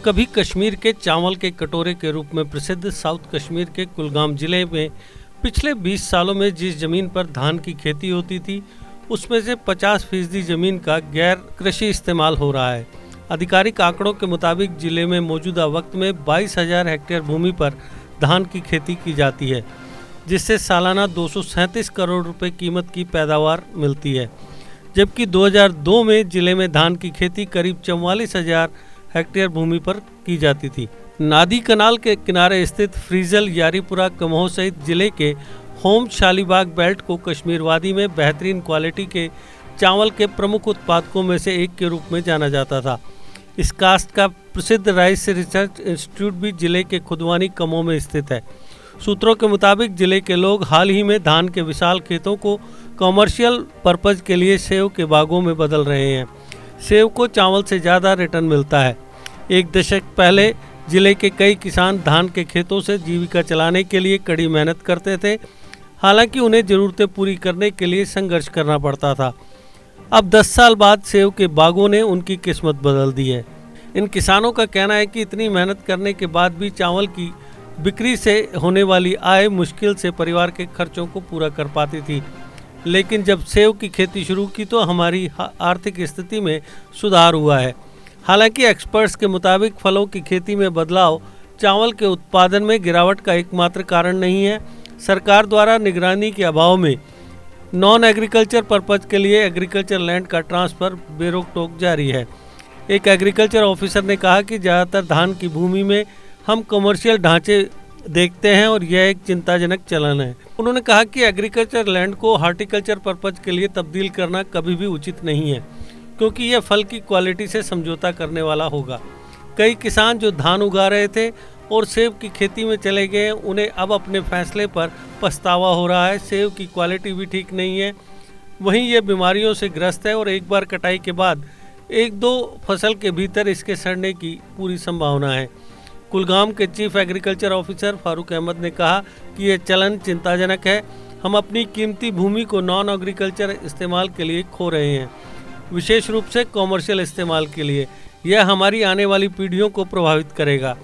कभी कश्मीर के चावल के कटोरे के रूप में प्रसिद्ध साउथ कश्मीर के कुलगाम जिले में पिछले 20 सालों में जिस जमीन पर धान की खेती होती थी उसमें से 50% जमीन का गैर कृषि इस्तेमाल हो रहा है। आधिकारिक आंकड़ों के मुताबिक जिले में मौजूदा वक्त में 22,000 हेक्टेयर भूमि पर धान की खेती की जाती है, जिससे सालाना 237 करोड़ रुपए कीमत की पैदावार मिलती है। जबकि 2002 में जिले में धान की खेती करीब 44,000 हेक्टेयर भूमि पर की जाती थी। नादी कनाल के किनारे स्थित फ्रीजल, यारीपुरा, कमोह सहित जिले के होम शालीबाग बेल्ट को कश्मीर वादी में बेहतरीन क्वालिटी के चावल के प्रमुख उत्पादकों में से एक के रूप में जाना जाता था। इस कास्ट का प्रसिद्ध राइस रिसर्च इंस्टीट्यूट भी जिले के खुदवानी कमोह में स्थित है। सूत्रों के मुताबिक जिले के लोग हाल ही में धान के विशाल खेतों को कमर्शियल पर्पज के लिए सेव के बागों में बदल रहे हैं। सेव को चावल से ज़्यादा रिटर्न मिलता है। एक दशक पहले जिले के कई किसान धान के खेतों से जीविका चलाने के लिए कड़ी मेहनत करते थे, हालांकि उन्हें ज़रूरतें पूरी करने के लिए संघर्ष करना पड़ता था। अब 10 साल बाद सेव के बागों ने उनकी किस्मत बदल दी है। इन किसानों का कहना है कि इतनी मेहनत करने के बाद भी चावल की बिक्री से होने वाली आय मुश्किल से परिवार के खर्चों को पूरा कर पाती थी, लेकिन जब सेव की खेती शुरू की तो हमारी आर्थिक स्थिति में सुधार हुआ है। हालांकि एक्सपर्ट्स के मुताबिक फलों की खेती में बदलाव चावल के उत्पादन में गिरावट का एकमात्र कारण नहीं है। सरकार द्वारा निगरानी के अभाव में नॉन एग्रीकल्चर पर्पज के लिए एग्रीकल्चर लैंड का ट्रांसफ़र बेरोक टोक जारी है। एक एग्रीकल्चर ऑफिसर ने कहा कि ज़्यादातर धान की भूमि में हम कमर्शियल ढांचे देखते हैं और यह एक चिंताजनक चलन है। उन्होंने कहा कि एग्रीकल्चर लैंड को हार्टिकल्चर पर्पज के लिए तब्दील करना कभी भी उचित नहीं है, क्योंकि यह फल की क्वालिटी से समझौता करने वाला होगा। कई किसान जो धान उगा रहे थे और सेब की खेती में चले गए, उन्हें अब अपने फैसले पर पछतावा हो रहा है। सेब की क्वालिटी भी ठीक नहीं है, वहीं यह बीमारियों से ग्रस्त है और एक बार कटाई के बाद 1-2 फसल के भीतर इसके सड़ने की पूरी संभावना है। कुलगाम के chief agriculture officer Farooq Ahmad ने कहा कि यह चलन चिंताजनक है। हम अपनी कीमती भूमि को नॉन एग्रीकल्चर इस्तेमाल के लिए खो रहे हैं, विशेष रूप से कॉमर्शियल इस्तेमाल के लिए। यह हमारी आने वाली पीढ़ियों को प्रभावित करेगा।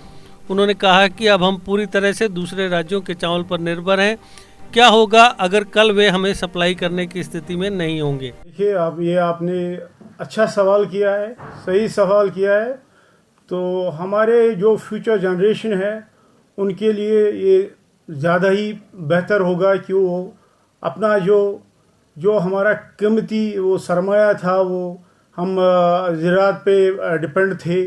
उन्होंने कहा कि अब हम पूरी तरह से दूसरे राज्यों के चावल पर निर्भर हैं। क्या होगा अगर कल वे हमें सप्लाई करने की स्थिति में नहीं होंगे? देखिए, अब ये आपने अच्छा सवाल किया है, सही सवाल किया है। तो हमारे जो फ्यूचर जनरेशन है उनके लिए ये ज़्यादा ही बेहतर होगा कि वो अपना जो हमारा कीमती वो सरमाया था, वो हम ज़राअत पे डिपेंड थे।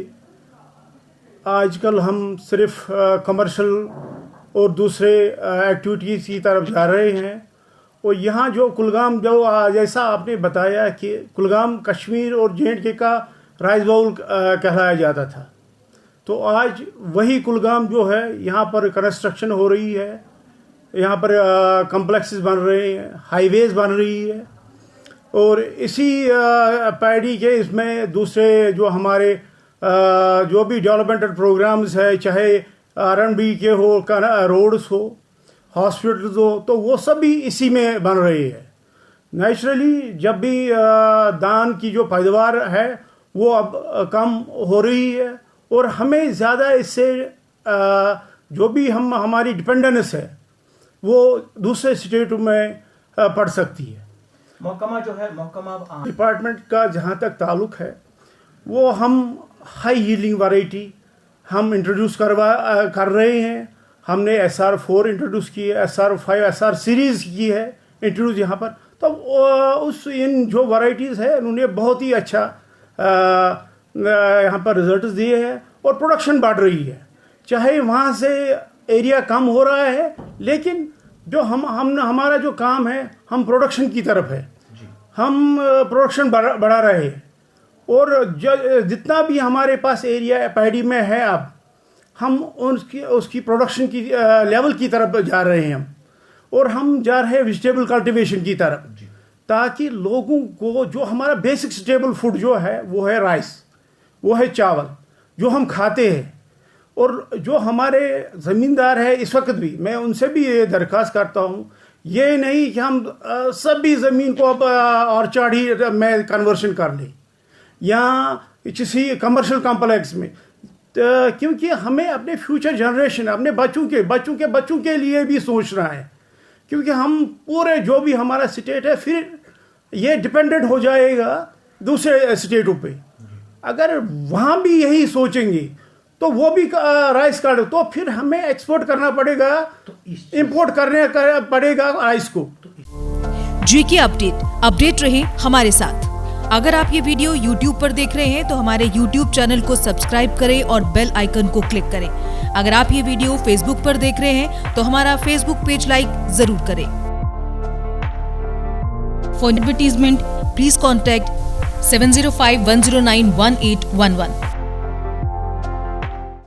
आजकल हम सिर्फ कमर्शियल और दूसरे एक्टिविटीज़ की तरफ जा रहे हैं। और यहाँ जो कुलगाम, जो जैसा आपने बताया कि कुलगाम कश्मीर और J&K का राइस बाउल कहलाया जाता था, तो आज वही कुलगाम जो है यहाँ पर कंस्ट्रक्शन हो रही है, यहाँ पर कम्प्लेक्सेस बन रहे हैं, हाईवेज बन रही है। और इसी पैडी के इसमें दूसरे जो हमारे जो भी डेवलपमेंटल प्रोग्राम्स है, चाहे R&D के हो, रोड्स हो, हॉस्पिटल्स हो, तो वो सब भी इसी में बन रही है। नेचुरली जब भी धान की जो पैदावार है वो अब कम हो रही है और हमें ज़्यादा इससे जो भी हमारी डिपेंडेंस है वो दूसरे स्टेट में पड़ सकती है। महकमा जो है, महकमा डिपार्टमेंट का जहाँ तक ताल्लुक है, वो हम हाई यील्डिंग वैरायटी हम इंट्रोड्यूस कर रहे हैं। हमने SR4 इंट्रोड्यूस की है, SR5, SR सीरीज़ की है इंट्रोड्यूस यहाँ पर। तो इन जो वैरायटीज़ है उन्होंने बहुत ही अच्छा यहाँ पर रिजल्ट्स दिए हैं और प्रोडक्शन बढ़ रही है। चाहे वहाँ से एरिया कम हो रहा है, लेकिन जो हमारा जो काम है, हम प्रोडक्शन की तरफ है, हम प्रोडक्शन बढ़ा रहे हैं। और जितना भी हमारे पास एरिया पैडी में है, अब हम उसकी प्रोडक्शन की लेवल की तरफ जा रहे हैं और हम जा रहे हैं वेजिटेबल कल्टीवेशन की तरफ, ताकि लोगों को जो हमारा बेसिक स्टेबल फूड जो है वो है राइस, वो है चावल जो हम खाते हैं। और जो हमारे ज़मींदार है इस वक्त भी, मैं उनसे भी ये दरख्वास्त करता हूँ, ये नहीं कि हम सभी ज़मीन को अब ऑर्चार्ड ही में कन्वर्शन कर लें या किसी कमर्शियल कॉम्प्लेक्स में। तो क्योंकि हमें अपने फ्यूचर जनरेशन, अपने बच्चों के लिए भी सोचना है, क्योंकि हम पूरे जो भी हमारा स्टेट है फिर ये डिपेंडेंट हो जाएगा दूसरे स्टेटों पे। अगर वहाँ भी यही सोचेंगे तो वो भी राइस कार्ड, तो फिर हमें एक्सपोर्ट करना पड़ेगा, इंपोर्ट करने पड़ेगा राइस को। जीके अपडेट रहे हमारे साथ। अगर आप ये वीडियो YouTube पर देख रहे हैं तो हमारे YouTube चैनल को सब्सक्राइब करें और बेल आइकन को क्लिक करें। अगर आप ये वीडियो Facebook पर देख रहे हैं तो हमारा Facebook पेज लाइक जरूर करें। For advertisement please contact 7051091811।